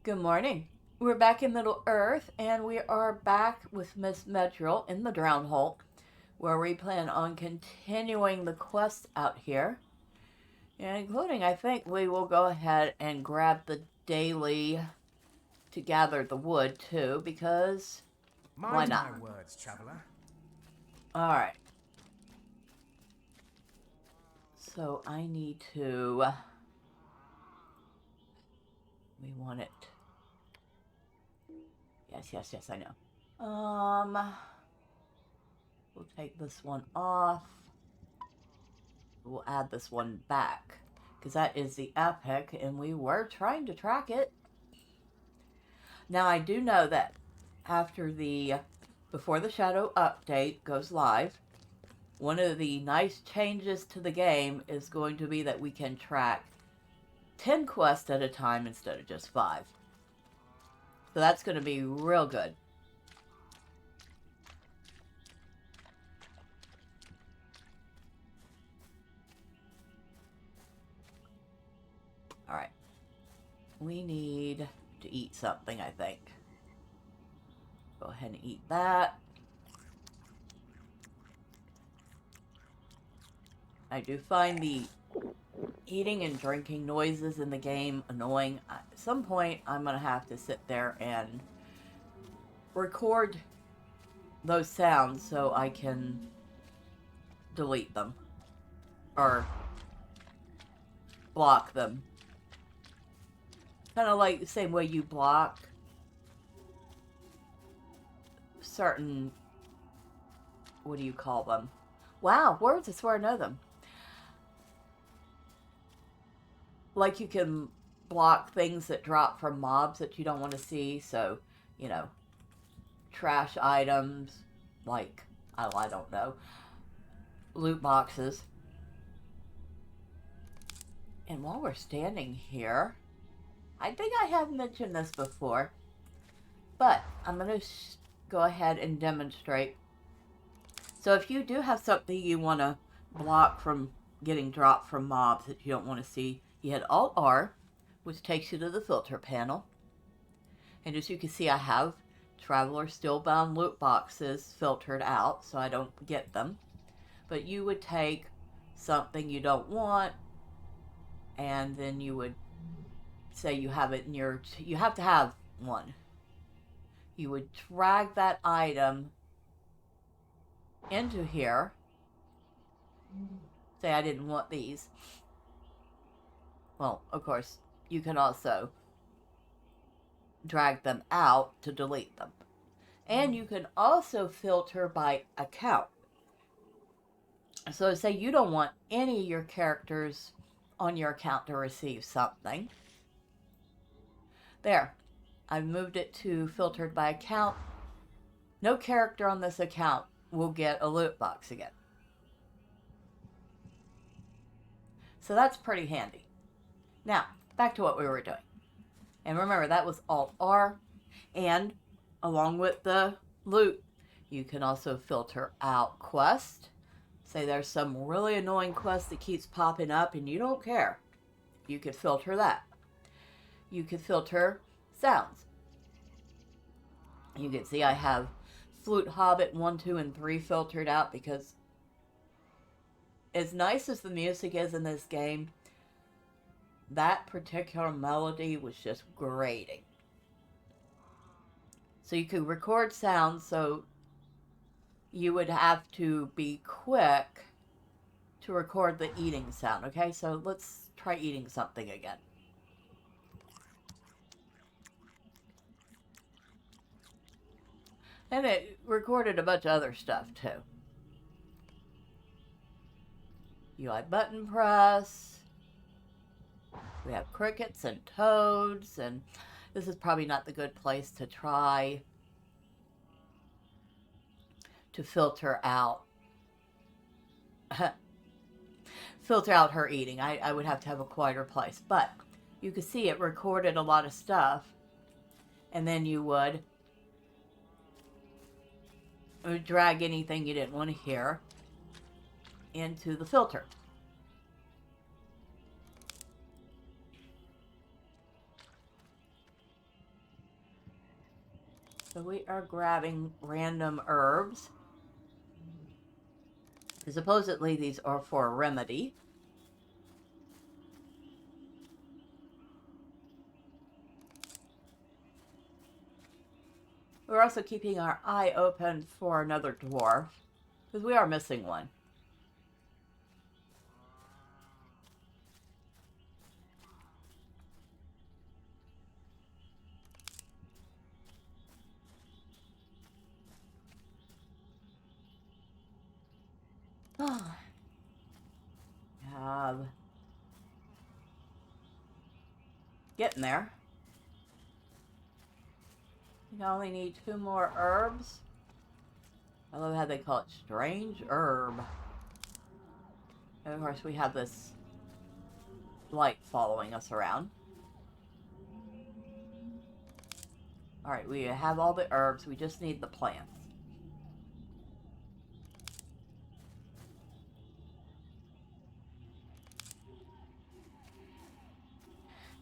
Good morning. We're back in Middle Earth, and we are back with Miss Medrielle in the Drownholt, where we plan on continuing the quest out here. And including, I think we will go ahead and grab the daily to gather the wood, too, because why Mind not? my words, traveler. Alright. So I need to... We want it... Yes, I know. We'll take this one off. We'll add this one back, because that is the epic, and we were trying to track it. Now, I do know that before the Shadow update goes live, one of the nice changes to the game is going to be that we can track 10 quests at a time instead of just 5. So that's going to be real good. Alright. We need to eat something, I think. Go ahead and eat that. I do find the eating and drinking noises in the game annoying. At some point, I'm going to have to sit there and record those sounds so I can delete them or block them. Kind of like the same way you block certain, what do you call them? Wow, words, I swear I know them. Like you can block things that drop from mobs that you don't want to see. So, you know, trash items, like, I don't know, loot boxes. And while we're standing here, I think I have mentioned this before, but I'm going to go ahead and demonstrate. So if you do have something you want to block from getting dropped from mobs that you don't want to see, you hit Alt-R, which takes you to the filter panel. And as you can see, I have Traveler Stillbound loot boxes filtered out, so I don't get them. But you would take something you don't want, and then you would say you have it in your... You have to have one. You would drag that item into here. Say I didn't want these. Well, of course, you can also drag them out to delete them. And you can also filter by account. So say you don't want any of your characters on your account to receive something. There. I've moved it to filtered by account. No character on this account will get a loot box again. So that's pretty handy. Now, back to what we were doing. And remember, that was Alt-R. And along with the loot, you can also filter out quest. Say there's some really annoying quest that keeps popping up and you don't care. You could filter that. You could filter sounds. You can see I have Flute Hobbit 1, 2, and 3 filtered out because as nice as the music is in this game, that particular melody was just grating. So you could record sounds, so you would have to be quick to record the eating sound, okay? So let's try eating something again. And it recorded a bunch of other stuff, too. UI button press. We have crickets and toads, and this is probably not the good place to try to filter out her eating. I would have to have a quieter place, but you can see it recorded a lot of stuff, and then you would drag anything you didn't want to hear into the filter. So we are grabbing random herbs. Supposedly these are for a remedy. We're also keeping our eye open for another dwarf, because we are missing one. Have getting there. You only need 2 more herbs. I love how they call it strange herb. And of course we have this light following us around. Alright, we have all the herbs, we just need the plants.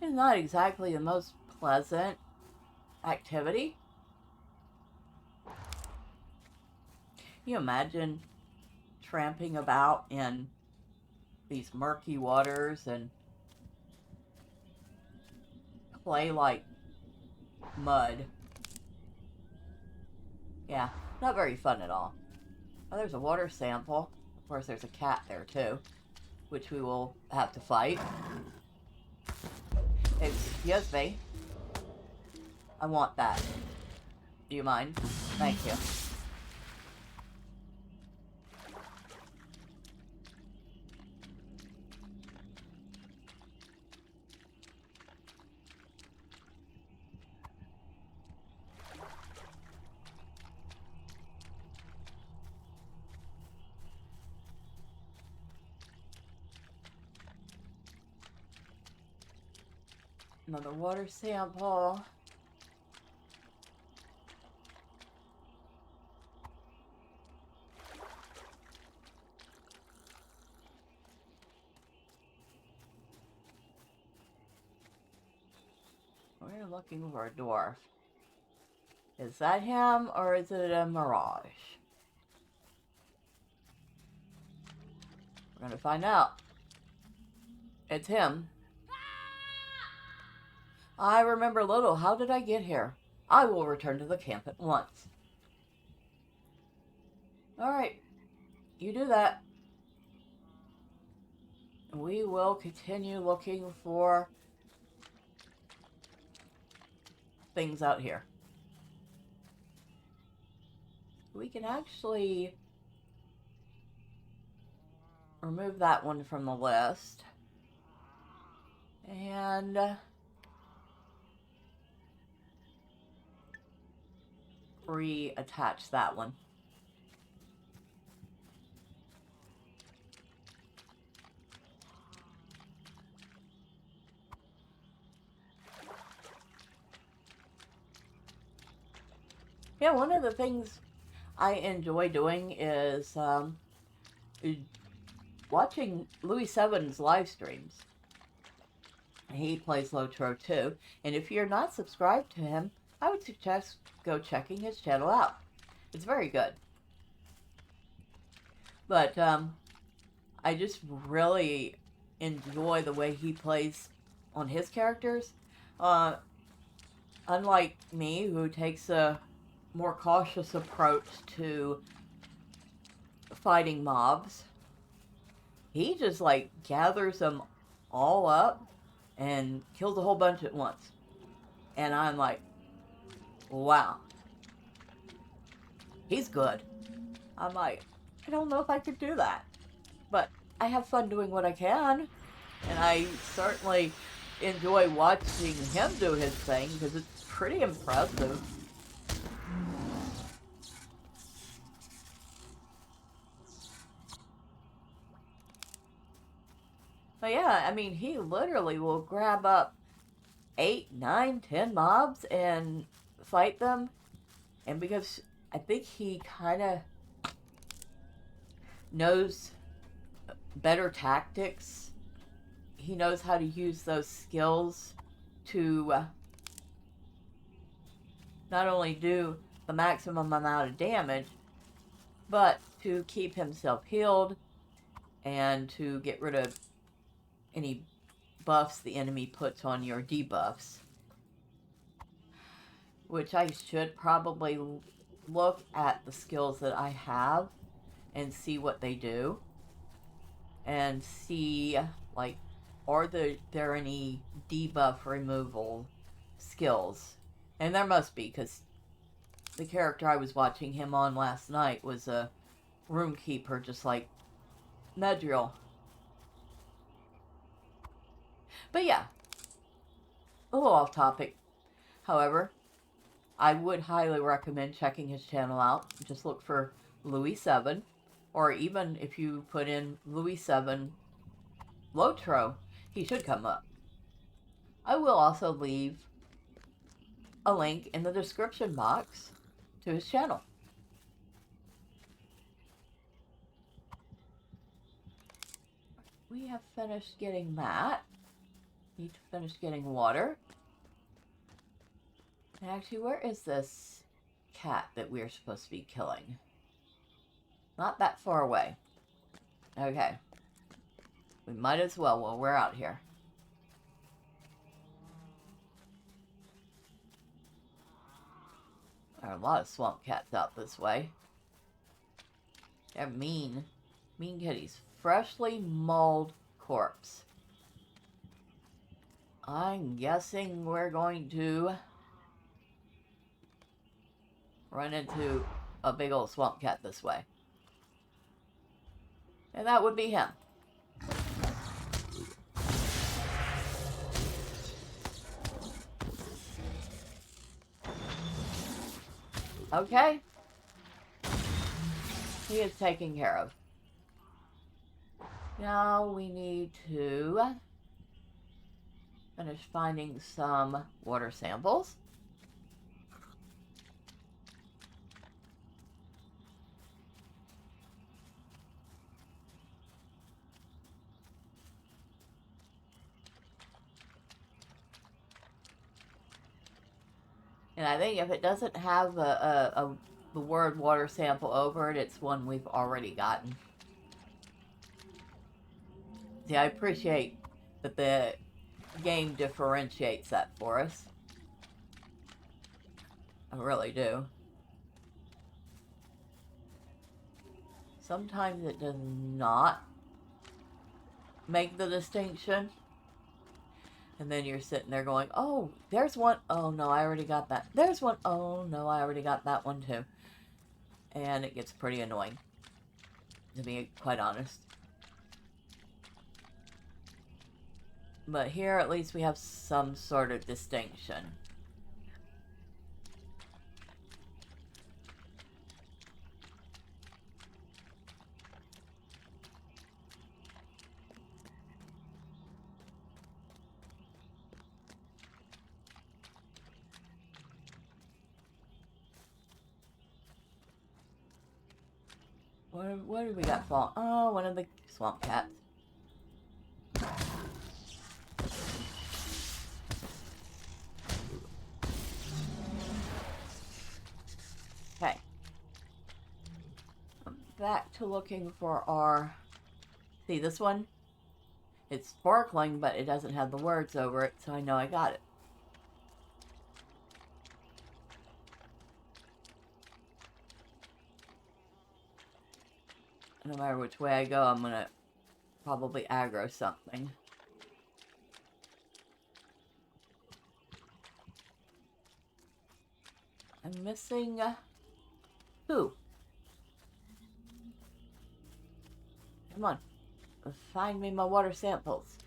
It's not exactly the most pleasant activity. Can you imagine tramping about in these murky waters and clay like mud? Yeah, not very fun at all. Oh, there's a water sample. Of course, there's a cat there too, which we will have to fight. Excuse me. I want that. Do you mind? Thank you. Another water sample. We're looking for a dwarf. Is that him or is it a mirage? We're gonna find out. It's him. I remember little. How did I get here? I will return to the camp at once. Alright. You do that. We will continue looking for things out here. We can actually remove that one from the list. And reattach that one. Yeah, one of the things I enjoy doing is watching Louis Seven's live streams. He plays LOTRO too, and if you're not subscribed to him, I would suggest go checking his channel out. It's very good. But I just really enjoy the way he plays on his characters. Unlike me, who takes a more cautious approach to fighting mobs, he just like gathers them all up and kills a whole bunch at once. And I'm like, wow, he's good. I'm like, I don't know if I could do that, but I have fun doing what I can, and I certainly enjoy watching him do his thing because it's pretty impressive. But yeah, I mean, he literally will grab up 8, 9, 10 mobs and fight them. And because I think he kind of knows better tactics, he knows how to use those skills to not only do the maximum amount of damage, but to keep himself healed and to get rid of any buffs the enemy puts on your debuffs. Which I should probably look at the skills that I have and see what they do. And see, like, are there any debuff removal skills? And there must be, because the character I was watching him on last night was a room keeper, just like Medrielle. But yeah, a little off topic. However, I would highly recommend checking his channel out. Just look for Louis7, or even if you put in Louis7 LOTRO, he should come up. I will also leave a link in the description box to his channel. We have finished getting that. Need to finish getting water. And actually, where is this cat that we're supposed to be killing? Not that far away. Okay. We might as well while we're out here. There are a lot of swamp cats out this way. They're mean. Mean kitties. Freshly mauled corpse. I'm guessing we're going to run into a big old swamp cat this way. And that would be him. Okay. He is taken care of. Now we need to finish finding some water samples. And I think if it doesn't have the word water sample over it, it's one we've already gotten. See, I appreciate that the game differentiates that for us. I really do. Sometimes it does not make the distinction. And then you're sitting there going, oh, there's one. Oh, no, I already got that. There's one. Oh, no, I already got that one too. And it gets pretty annoying, to be quite honest. But here, at least, we have some sort of distinction. What do we got fall? Oh, one of the swamp cats. Okay. I'm back to looking for our... See, this one? It's sparkling, but it doesn't have the words over it, so I know I got it. No matter which way I go, I'm gonna probably aggro something. I'm missing... who? Come on. Find me my water samples.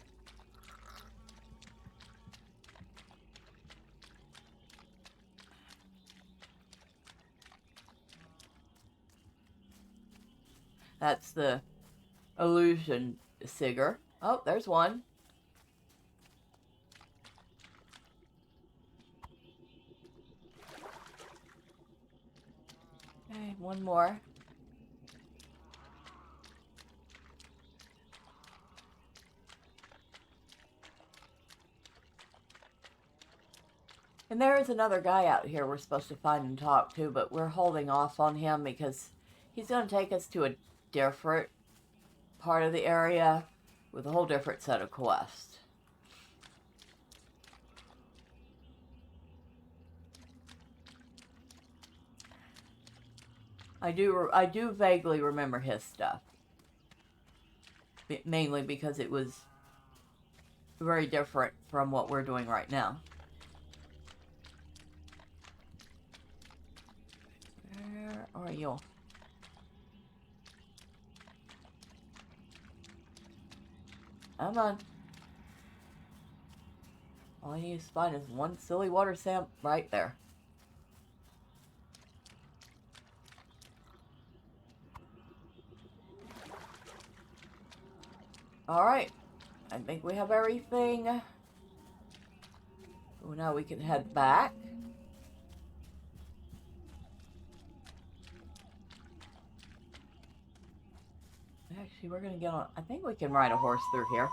That's the illusion Sigger. Oh, there's one. Okay, one more. And there is another guy out here we're supposed to find and talk to, but we're holding off on him because he's going to take us to a different part of the area with a whole different set of quests. I do vaguely remember his stuff. Mainly because it was very different from what we're doing right now. Where are you? Come on. All I need to find is one silly water samp right there. Alright. I think we have everything. So now we can head back. Actually, we're going to get on... I think we can ride a horse through here.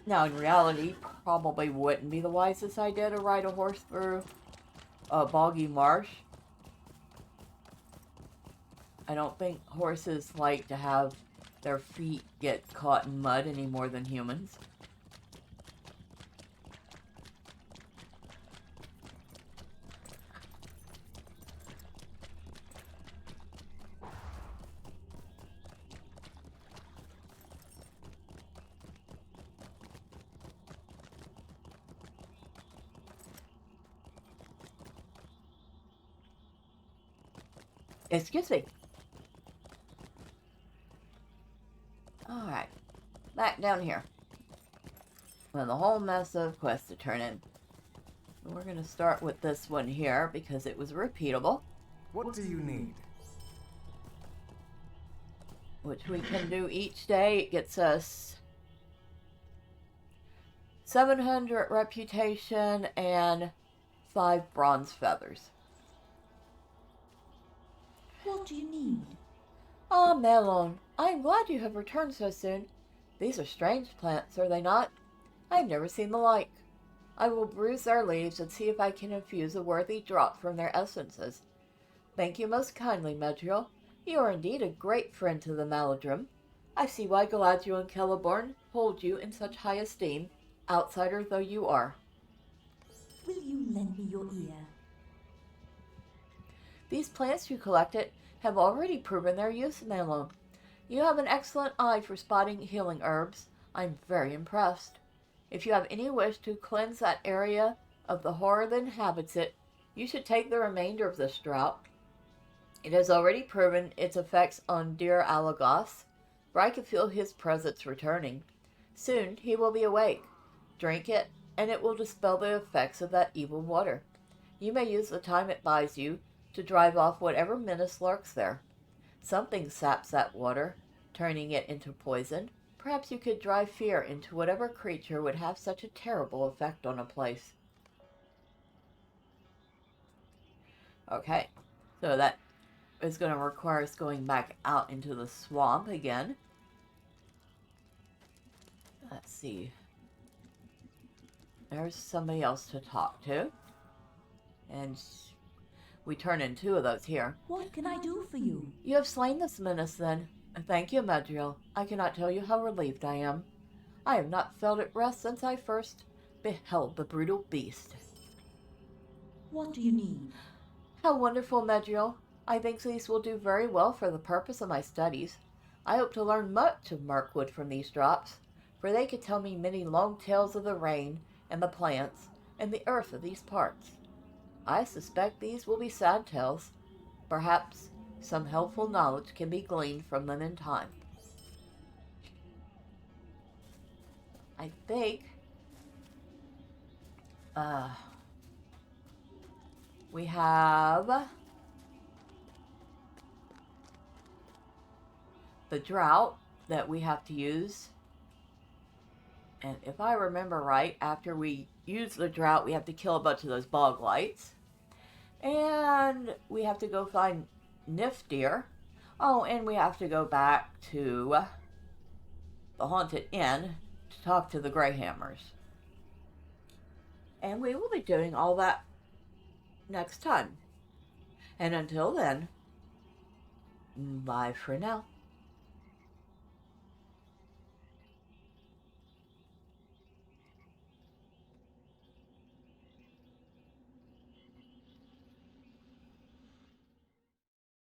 Now, in reality, probably wouldn't be the wisest idea to ride a horse through a boggy marsh. I don't think horses like to have their feet get caught in mud any more than humans. Excuse me. Alright. Back down here. With a whole mess of quests to turn in. We're going to start with this one here because it was repeatable. What do you need? Which we can do each day. It gets us 700 reputation and 5 bronze feathers. What do you need? Ah, Melon, I am glad you have returned so soon. These are strange plants, are they not? I have never seen the like. I will bruise their leaves and see if I can infuse a worthy draught from their essences. Thank you most kindly, Medrielle. You are indeed a great friend to the Maladrim. I see why Galadriel and Celeborn hold you in such high esteem, outsider though you are. Will you lend me your ear? These plants you collected have already proven their use, Melon. You have an excellent eye for spotting healing herbs. I'm very impressed. If you have any wish to cleanse that area of the horror that inhabits it, you should take the remainder of this draught. It has already proven its effects on dear Alagos, for I can feel his presence returning. Soon he will be awake. Drink it, and it will dispel the effects of that evil water. You may use the time it buys you to drive off whatever menace lurks there. Something saps that water, turning it into poison. Perhaps you could drive fear into whatever creature would have such a terrible effect on a place. Okay, so that is going to require us going back out into the swamp again. Let's see. There's somebody else to talk to. And we turn in 2 of those here. What can I do for you? You have slain this menace, then. Thank you, Medrielle. I cannot tell you how relieved I am. I have not felt at rest since I first beheld the brutal beast. What do you need? How wonderful, Medrielle. I think these will do very well for the purpose of my studies. I hope to learn much of Mirkwood from these drops, for they could tell me many long tales of the rain and the plants and the earth of these parts. I suspect these will be sad tales. Perhaps some helpful knowledge can be gleaned from them in time. I think we have the drought that we have to use. And if I remember right, after we use the drought, we have to kill a bunch of those bog lights. And we have to go find Nifdir. Oh, and we have to go back to the Haunted Inn to talk to the Greyhammers. And we will be doing all that next time. And until then, bye for now.